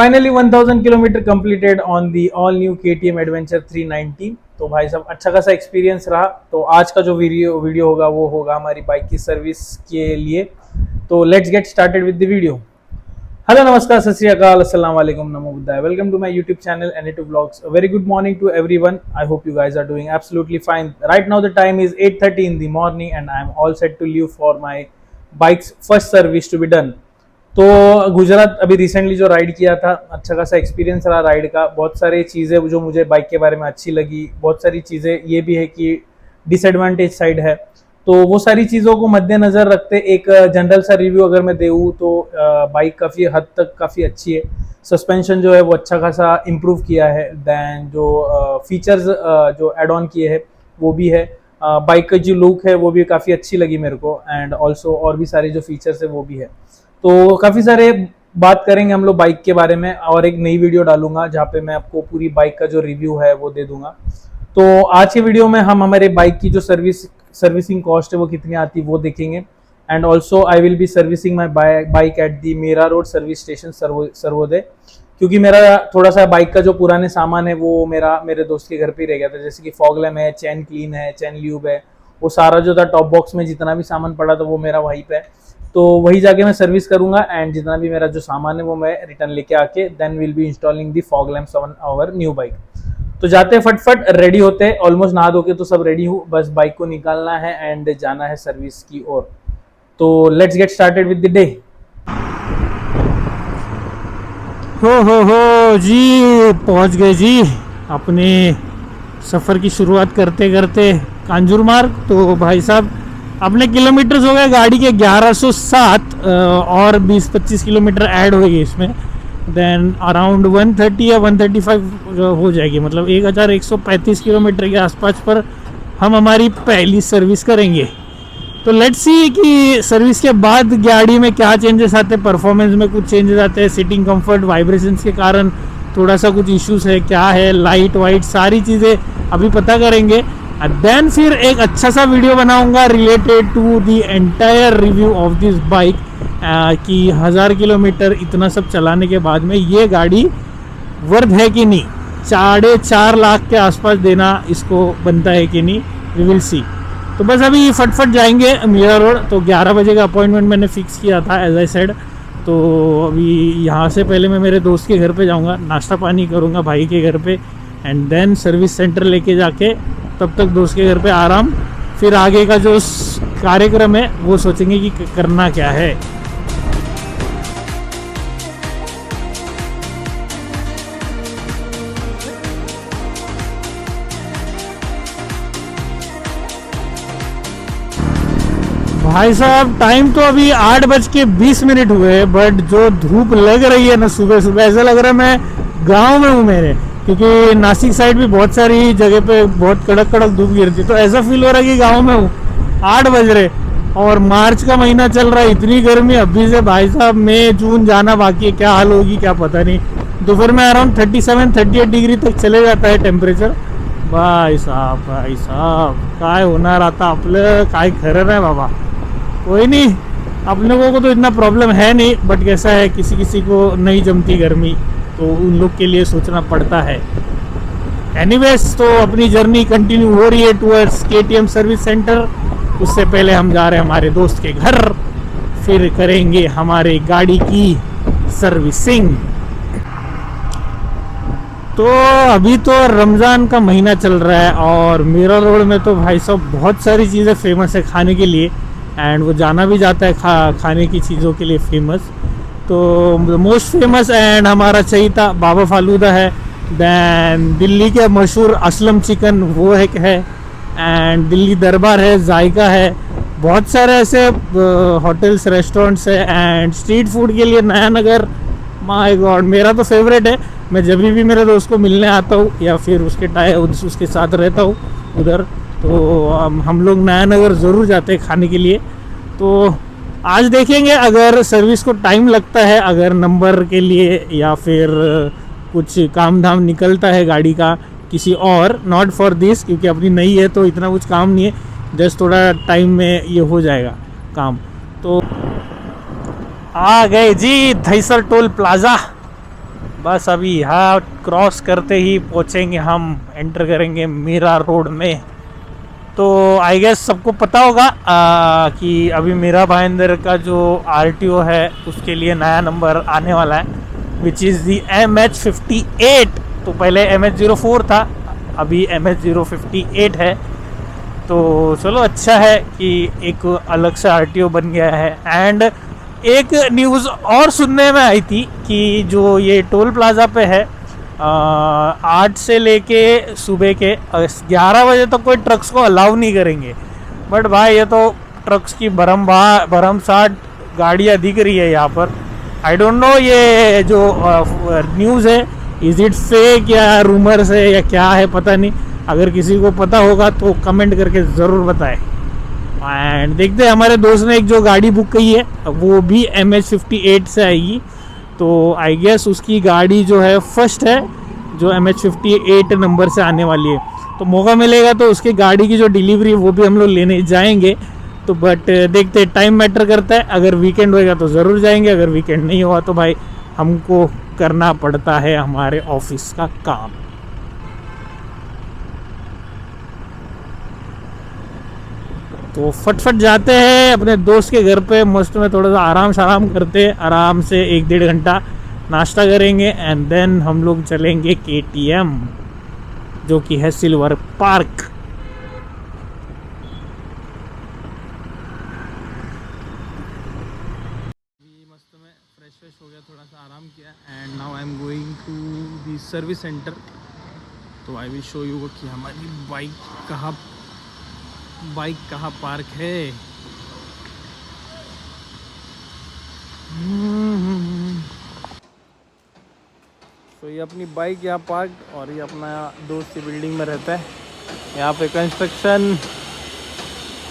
Finally 1000 kilometre completed on the all new KTM adventure 390। तो भाई साहब अच्छा खासा एक्सपीरियंस रहा। तो आज का जो वीडियो होगा वो होगा हमारी बाइक की सर्विस के लिए। तो let's get started with the video. Hello नमस्कार सत श्री अकाल अस्सलाम वालेकुम नमो बुद्धाय। Welcome to my YouTube channel NA2 vlogs. Very good morning to everyone. I hope you guys are doing absolutely fine. Right now the time is 8:30 in the morning and I am all set to leave for my bikes first service to be done. तो गुजरात अभी recently जो ride किया था, अच्छा खासा experience रहा ride का। बहुत सारी चीज़ें जो मुझे बाइक के बारे में अच्छी लगी, बहुत सारी चीज़ें ये भी है कि डिसएडवांटेज साइड है। तो वो सारी चीज़ों को मद्देनज़र रखते एक जनरल सा रिव्यू अगर मैं दूँ तो बाइक काफ़ी हद तक काफ़ी अच्छी है। सस्पेंशन जो है वो अच्छा खासा इम्प्रूव किया है। दैन जो फीचर्स जो एड ऑन किए हैं वो भी है। बाइक का जो लुक है वो भी काफ़ी अच्छी लगी मेरे को। एंड ऑल्सो और भी सारे जो फीचर्स है वो भी है। तो काफ़ी सारे बात करेंगे हम लोग बाइक के बारे में, और एक नई वीडियो डालूंगा जहाँ पे मैं आपको पूरी बाइक का जो रिव्यू है वो दे दूंगा। तो आज के वीडियो में हम हमारे बाइक की जो सर्विसिंग कॉस्ट है वो कितनी आती है वो देखेंगे। And also I will be servicing my bike at the मेरा रोड सर्विस स्टेशन सर्वोदय, क्योंकि मेरा थोड़ा सा बाइक का जो पुराने सामान है वो मेरे दोस्त के घर पे ही रह गया था। जैसे कि फॉग लैम्प है, चैन क्लीन है, चैन ल्यूब है, वो सारा जो था टॉप बॉक्स में जितना भी सामान पड़ा था वो मेरा वहीं पे है। तो वही जाके मैं सर्विस करूंगा एंड जितना भी मेरा जो सामान है वो मैं रिटर्न लेके आके then will be installing the fog lamps on our new bike. तो जाते हैं फटफट रेडी होते हैं। ऑलमोस्ट नहा धो के तो सब रेडी हूँ, बस बाइक को निकालना है एंड जाना है सर्विस की ओर। तो let's get started with the day. हो जी, पहुंच गए जी अपने सफ़र की शुरुआत करते करते कांजूर मार्ग। तो भाई साहब अपने किलोमीटर्स हो गए गाड़ी के 1107 और 20-25 किलोमीटर ऐड होगी इसमें। देन अराउंड 130 या 135 हो जाएगी, मतलब 1135 किलोमीटर के आसपास पर हम हमारी पहली सर्विस करेंगे। तो लेट्स सी कि सर्विस के बाद गाड़ी में क्या चेंजेस आते हैं। परफॉर्मेंस में कुछ चेंजेस आते हैं, सीटिंग कंफर्ट, वाइब्रेशंस के कारण थोड़ा सा कुछ इश्यूज है, क्या है, लाइट वाइट सारी चीज़ें अभी पता करेंगे। देन फिर एक अच्छा सा वीडियो बनाऊंगा related to the entire review of this bike कि 1000 किलोमीटर इतना सब चलाने के बाद में ये गाड़ी वर्थ है कि नहीं, 4.5 लाख के आसपास देना इसको बनता है कि नहीं, वी विल सी। तो बस अभी फटफट जाएंगे मीरा रोड। तो 11 बजे का अपॉइंटमेंट मैंने फिक्स किया था एज आई सेड। तो अभी यहाँ से पहले मैं मेरे दोस्त के घर पे जाऊँगा, नाश्ता पानी करूँगा भाई के घर पे एंड देन सर्विस सेंटर लेके जाके तब तक दोस्त के घर पे आराम। फिर आगे का जो कार्यक्रम है वो सोचेंगे कि करना क्या है। भाई साहब टाइम तो अभी 8:20 हुए, बट जो धूप लग रही है ना सुबह सुबह, ऐसा लग रहा है मैं गांव में हूँ मेरे, क्योंकि नासिक साइड भी बहुत सारी जगह पे बहुत कड़क धूप गिरती, तो ऐसा फील हो रहा है कि गांव में हूँ। 8 बज रहे और मार्च का महीना चल रहा है, इतनी गर्मी अभी से भाई साहब मई जून जाना बाकी है, क्या हाल होगी क्या पता नहीं। दोपहर में अराउंड 37-38 डिग्री तक चले जाता है टेम्परेचर। भाई साहब काय होणार आता आपलं, काय खरं नाही बाबा। कोई नहीं, अपने को तो इतना प्रॉब्लम है नहीं, बट कैसा है किसी किसी को नहीं जमती गर्मी, तो उन लोग के लिए सोचना पड़ता है। एनीवेज तो अपनी जर्नी कंटिन्यू हो रही है टूवर्ड्स KTM सर्विस सेंटर। उससे पहले हम जा रहे हैं हमारे दोस्त के घर, फिर करेंगे हमारे गाड़ी की सर्विसिंग। तो अभी तो रमज़ान का महीना चल रहा है और मीरा रोड में तो भाई साहब बहुत सारी चीज़ें फेमस है खाने के लिए, एंड वो जाना भी जाता है खाने की चीज़ों के लिए फेमस। तो मोस्ट फेमस एंड हमारा चहीता बाबा फालूदा है। दैन दिल्ली के मशहूर असलम चिकन वो है एंड दिल्ली दरबार है, जायका है, बहुत सारे ऐसे होटल्स रेस्टोरेंट्स है। एंड स्ट्रीट फूड के लिए नया नगर, माय गॉड मेरा तो फेवरेट है। मैं जब भी मेरे दोस्त को मिलने आता हूँ या फिर उसके साथ रहता हूँ उधर, तो हम लोग नया नगर ज़रूर जाते हैं खाने के लिए। तो आज देखेंगे अगर सर्विस को टाइम लगता है, अगर नंबर के लिए या फिर कुछ काम धाम निकलता है गाड़ी का किसी और, नॉट फॉर दिस, क्योंकि अपनी नई है तो इतना कुछ काम नहीं है, जस्ट थोड़ा टाइम में ये हो जाएगा काम। तो आ गए जी धैसर टोल प्लाज़ा। बस अभी यहाँ क्रॉस करते ही पहुँचेंगे, हम एंटर करेंगे मीरा रोड में। तो आई गेस सबको पता होगा कि अभी मीरा भाईंदर का जो RTO है उसके लिए नया नंबर आने वाला है, विच इज़ दी MH58। तो पहले MH04 था, अभी MH058 है। तो चलो अच्छा है कि एक अलग से RTO बन गया है। एंड एक न्यूज़ और सुनने में आई थी कि जो ये टोल प्लाज़ा पे है 8 से लेके सुबह के 11 बजे तक कोई ट्रक्स को अलाउ नहीं करेंगे। बट भाई ये तो ट्रक्स की भरमसाठ गाड़ियाँ दिख रही है यहाँ पर। आई डोंट नो ये जो न्यूज़ है इज़ इट फेक या रूमर्स है या क्या है, पता नहीं। अगर किसी को पता होगा तो कमेंट करके ज़रूर बताएं। एंड देखते हैं, हमारे दोस्त ने एक जो गाड़ी बुक की है वो भी MH58 से आएगी। तो आई गेस उसकी गाड़ी जो है फर्स्ट है जो MH58 नंबर से आने वाली है। तो मौका मिलेगा तो उसकी गाड़ी की जो डिलीवरी वो भी हम लोग लेने जाएंगे। तो बट देखते हैं, टाइम मैटर करता है। अगर वीकेंड होएगा तो ज़रूर जाएंगे, अगर वीकेंड नहीं हुआ तो भाई हमको करना पड़ता है हमारे ऑफिस का काम। तो फटफट जाते हैं अपने दोस्त के घर पे, मस्त में थोड़ा सा आराम करते हैं, आराम से 1-1.5 घंटा नाश्ता करेंगे एंड देन हम लोग चलेंगे KTM जो कि है सिल्वर पार्क। मस्त में फ्रेश हो गया, थोड़ा सा आराम किया and now I am going to the service centre. तो आई विल शो यू कि हमारी बाइक कहाँ पार्क है। तो ये अपनी बाइक यहाँ पार्क, और ये अपना दोस्त की बिल्डिंग में रहता है, यहाँ पे कंस्ट्रक्शन।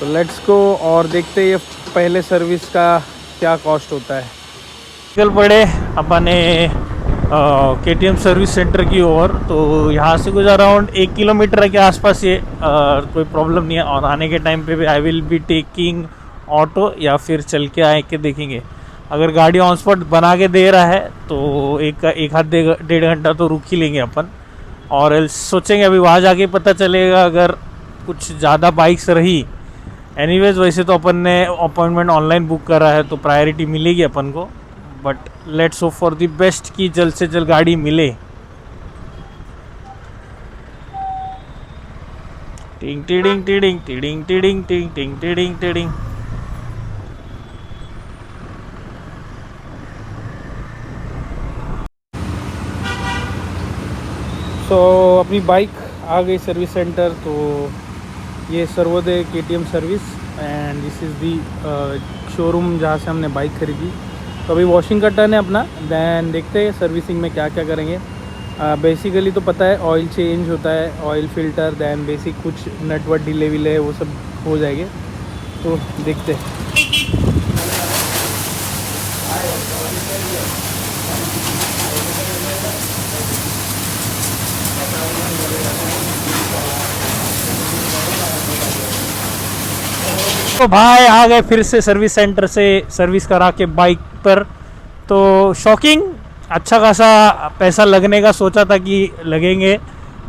तो लेट्स गो और देखते ये पहले सर्विस का क्या कॉस्ट होता है। निकल पड़े अपने KTM सर्विस सेंटर की ओर। तो यहाँ से कुछ अराउंड 1 किलोमीटर के आसपास ये कोई प्रॉब्लम नहीं है। और आने के टाइम पे भी I will be taking auto या फिर चल के आए के देखेंगे। अगर गाड़ी ऑन स्पॉट बना के दे रहा है तो एक आध 1.5 घंटा तो रुक ही लेंगे अपन। और सोचेंगे अभी वहाँ जाके पता चलेगा अगर कुछ ज़्यादा बाइक्स रही। एनीवेज वैसे तो अपन ने अपॉइंटमेंट ऑनलाइन बुक करा है तो प्रायोरिटी मिलेगी अपन को। But let's hope for the best कि जल्द से जल्द गाड़ी मिले। टिंग टिडिंग टिडिंग टिडिंग टिडिंग टिंग टिंग टिडिंग टिडिंग। तो अपनी बाइक आ गई सर्विस सेंटर। तो ये Sarvodaya KTM service and this is the showroom जहाँ से हमने बाइक खरीदी। तो अभी वॉशिंग का टर्न है अपना, देन देखते हैं सर्विसिंग में क्या क्या करेंगे। बेसिकली तो पता है ऑयल चेंज होता है, ऑयल फिल्टर, देन बेसिक कुछ नट वट ढीले विले वो सब हो जाएंगे। तो देखते हैं। तो भाई आ गए फिर से सर्विस सेंटर से सर्विस करा के बाइक पर। तो शॉकिंग, अच्छा खासा पैसा लगने का सोचा था कि लगेंगे,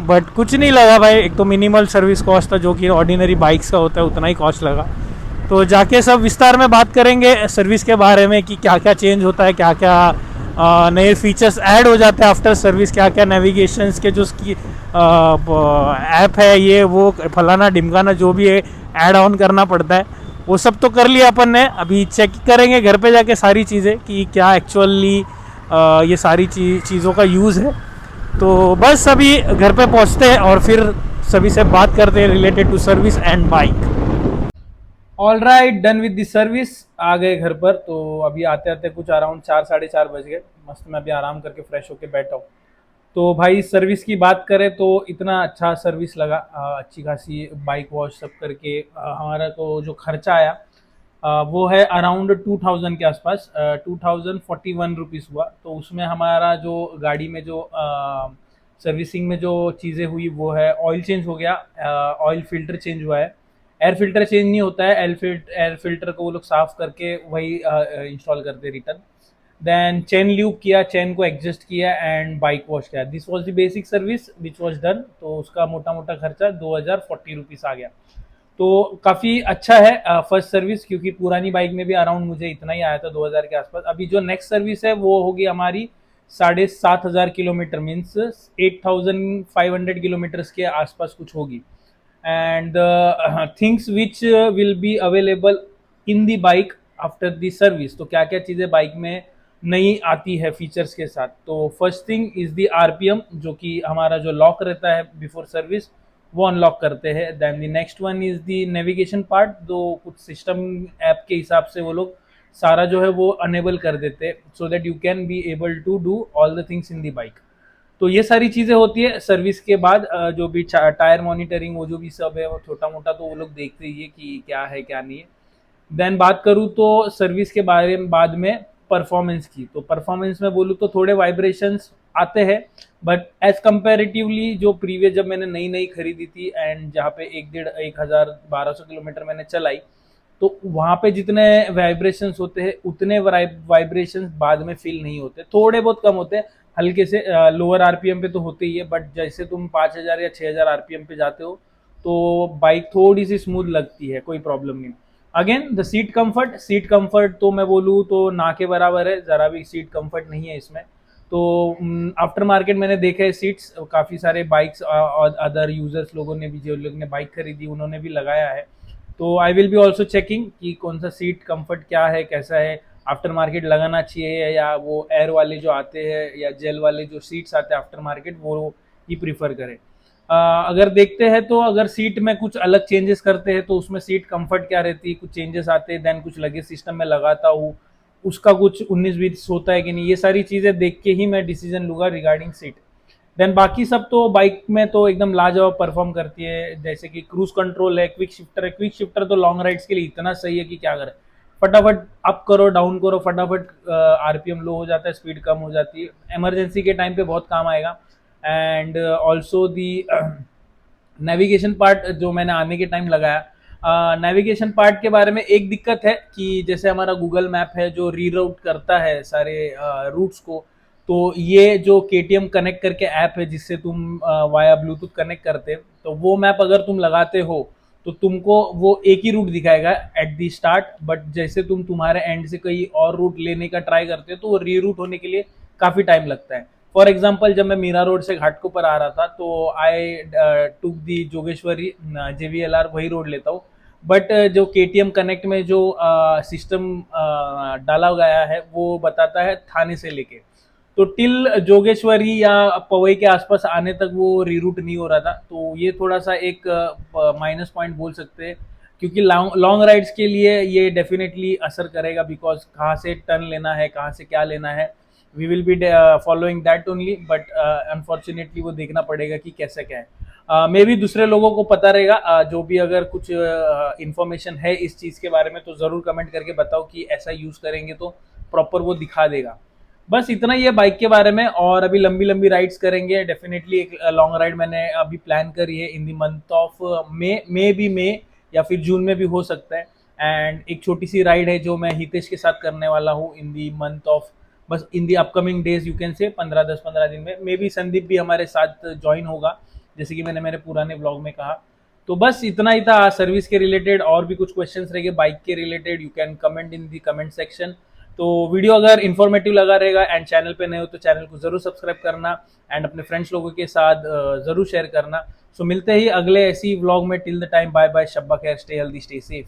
बट कुछ नहीं लगा भाई। एक तो मिनिमल सर्विस कॉस्ट था जो कि ऑर्डिनरी बाइक्स का होता है, उतना ही कॉस्ट लगा। तो जाके सब विस्तार में बात करेंगे सर्विस के बारे में कि क्या क्या चेंज होता है, क्या क्या नए फीचर्स ऐड हो जाते हैं आफ्टर सर्विस, क्या क्या नेविगेशंस के जो उसकी ऐप है ये वो फलाना ढिमकाना जो भी है ऐड ऑन करना पड़ता है, वो सब तो कर लिया अपन ने। अभी चेक करेंगे घर पे जाके सारी चीज़ें कि क्या एक्चुअली ये सारी चीज़ों का यूज़ है। तो बस अभी घर पे पहुंचते हैं और फिर सभी से बात करते हैं related to service and bike. All right, done with the service. आ गए घर पर। तो अभी आते आते कुछ अराउंड 4-4:30 बज गए। मस्त मैं अभी आराम करके फ्रेश होके बैठा हूँ। तो भाई सर्विस की बात करें तो इतना अच्छा सर्विस लगा, अच्छी खासी बाइक वॉश सब करके हमारा तो जो खर्चा आया वो है अराउंड 2000 के आसपास, 2041 रुपीज़ हुआ। तो उसमें हमारा जो गाड़ी में जो सर्विसिंग में जो चीज़ें हुई वो है ऑयल चेंज हो गया, ऑयल फिल्टर चेंज हुआ है। एयर फिल्टर चेंज नहीं होता है, एयर फिल्टर को वो लोग साफ़ करके वही इंस्टॉल करते रिटर्न। देन चेन ल्यूब किया, चेन को एडजस्ट किया एंड बाइक वॉश किया। This was the basic service which was done. तो उसका मोटा मोटा खर्चा 2040 रुपीज़ आ गया। तो काफ़ी अच्छा है फर्स्ट सर्विस, क्योंकि पुरानी बाइक में भी अराउंड मुझे इतना ही आया था 2000 के आसपास। अभी जो नेक्स्ट सर्विस है वो होगी हमारी 7500 किलोमीटर, मीन्स 8500 किलोमीटर्स के आसपास कुछ होगी। And things which will be available in the bike after the service. तो क्या क्या चीज़ें बाइक में नई आती है फीचर्स के साथ। तो first thing is the RPM, जो कि हमारा जो लॉक रहता है बिफोर सर्विस वो अनलॉक करते हैं। Then the next one is the navigation part, जो कुछ सिस्टम ऐप के हिसाब से वो लोग सारा जो है वो अनेबल कर देते हैं, so that you can be able to do all the things in the bike. तो ये सारी चीज़ें होती है सर्विस के बाद। जो भी टायर मॉनिटरिंग वो जो भी सब है वो छोटा मोटा तो वो लोग देखते ही है कि क्या है क्या नहीं है। देन बात करूँ तो सर्विस के बारे में बाद में परफॉर्मेंस की, तो परफॉर्मेंस में बोलूँ तो थोड़े वाइब्रेशंस आते हैं, बट एज कंपेरेटिवली जो प्रीवियस जब मैंने नई नई खरीदी थी एंड जहाँ पे 1,500-1,1200 किलोमीटर मैंने चलाई, तो वहाँ पे जितने वाइब्रेशंस होते हैं उतने वाइब्रेशंस बाद में फील नहीं होते, थोड़े बहुत कम होते हैं, हल्के से लोअर आरपीएम पे तो होते ही है, बट जैसे तुम 5000 या 6000 आरपीएम पे जाते हो तो बाइक थोड़ी सी स्मूथ लगती है, कोई प्रॉब्लम नहीं। अगेन द सीट कंफर्ट तो मैं बोलूँ तो ना के बराबर है, ज़रा भी सीट कंफर्ट नहीं है इसमें। तो आफ्टर मार्केट मैंने देखा है सीट्स, काफ़ी सारे बाइक्स और अदर यूजर्स लोगों ने भी, जो लोग ने बाइक खरीदी उन्होंने भी लगाया है। तो I will be also checking कि कौन सा सीट कंफर्ट क्या है, कैसा है, आफ्टर मार्केट लगाना चाहिए या वो एयर वाले जो आते हैं या जेल वाले जो सीट्स आते हैं आफ्टर मार्केट वो ही प्रीफर करें। अगर देखते हैं तो अगर सीट में कुछ अलग चेंजेस करते हैं तो उसमें सीट कंफर्ट क्या रहती है, कुछ चेंजेस आते हैं, देन कुछ लगेज सिस्टम में लगाता हूँ उसका कुछ 19-20 होता है कि नहीं, ये सारी चीज़ें देख के ही मैं डिसीजन लूँगा रिगार्डिंग सीट। देन बाकी सब तो बाइक में तो एकदम लाजवाब परफॉर्म करती है, जैसे कि क्रूज कंट्रोल है, क्विक शिफ्टर है। क्विक शिफ्टर तो लॉन्ग राइड्स के लिए इतना सही है कि क्या करें, फटाफट अप करो डाउन करो, फटाफट आरपीएम लो हो जाता है, स्पीड कम हो जाती है, इमरजेंसी के टाइम पे बहुत काम आएगा। And also the navigation part जो मैंने आने के टाइम लगाया, नेविगेशन पार्ट के बारे में एक दिक्कत है कि जैसे हमारा गूगल मैप है जो रीरूट करता है सारे रूट्स को, तो ये जो KTM कनेक्ट करके ऐप है जिससे तुम वाया ब्लूटूथ कनेक्ट करते, तो वो मैप अगर तुम लगाते हो तो तुमको वो एक ही रूट दिखाएगा एट दी स्टार्ट, बट जैसे तुम तुम्हारे एंड से कहीं और रूट लेने का ट्राई करते हो तो वो रीरूट होने के लिए काफ़ी टाइम लगता है। फॉर एग्जाम्पल जब मैं मीरा रोड से घाटकोपर आ रहा था तो आई टुक दी जोगेश्वरी JVLR, वही रोड लेता हूँ, बट जो KTM कनेक्ट में जो सिस्टम डाला गया है वो बताता है थाने से लेके, तो टिल जोगेश्वरी या पवई के आसपास आने तक वो रीरूट नहीं हो रहा था। तो ये थोड़ा सा एक माइनस पॉइंट बोल सकते हैं, क्योंकि लॉन्ग राइड्स के लिए ये डेफिनेटली असर करेगा, बिकॉज कहाँ से टर्न लेना है, कहाँ से क्या लेना है, we will be following that only, but unfortunately वो देखना पड़ेगा कि कैसे क्या है। मे भी दूसरे लोगों को पता रहेगा, जो भी अगर कुछ इन्फॉर्मेशन है इस चीज़ के बारे में तो ज़रूर कमेंट करके बताओ कि ऐसा यूज़ करेंगे तो प्रॉपर वो दिखा देगा। बस इतना ही है बाइक के बारे में, और अभी लंबी लंबी राइड्स करेंगे डेफिनेटली। एक लॉन्ग राइड मैंने अभी प्लान करी है in the month of May या फिर जून में भी हो सकता है। एंड एक छोटी सी राइड है जो मैं हितेश के साथ करने वाला हूँ इन दी मंथ ऑफ, बस in the upcoming days you can say 10-15 दिन में। मे बी संदीप भी हमारे साथ ज्वाइन होगा, जैसे कि मैंने मेरे पुराने ब्लॉग में कहा। तो बस इतना ही था सर्विस के रिलेटेड। और भी कुछ क्वेश्चंस रहेंगे बाइक के related, you can comment in the comment section. तो वीडियो अगर इन्फॉर्मेटिव लगा रहेगा एंड चैनल पे नए हो तो चैनल को जरूर सब्सक्राइब करना एंड अपने फ्रेंड्स लोगों के साथ जरूर शेयर करना। सो मिलते ही अगले ऐसी व्लॉग में। Till the time bye bye, शब्बा खैर, स्टे हेल्दी, स्टे सेफ।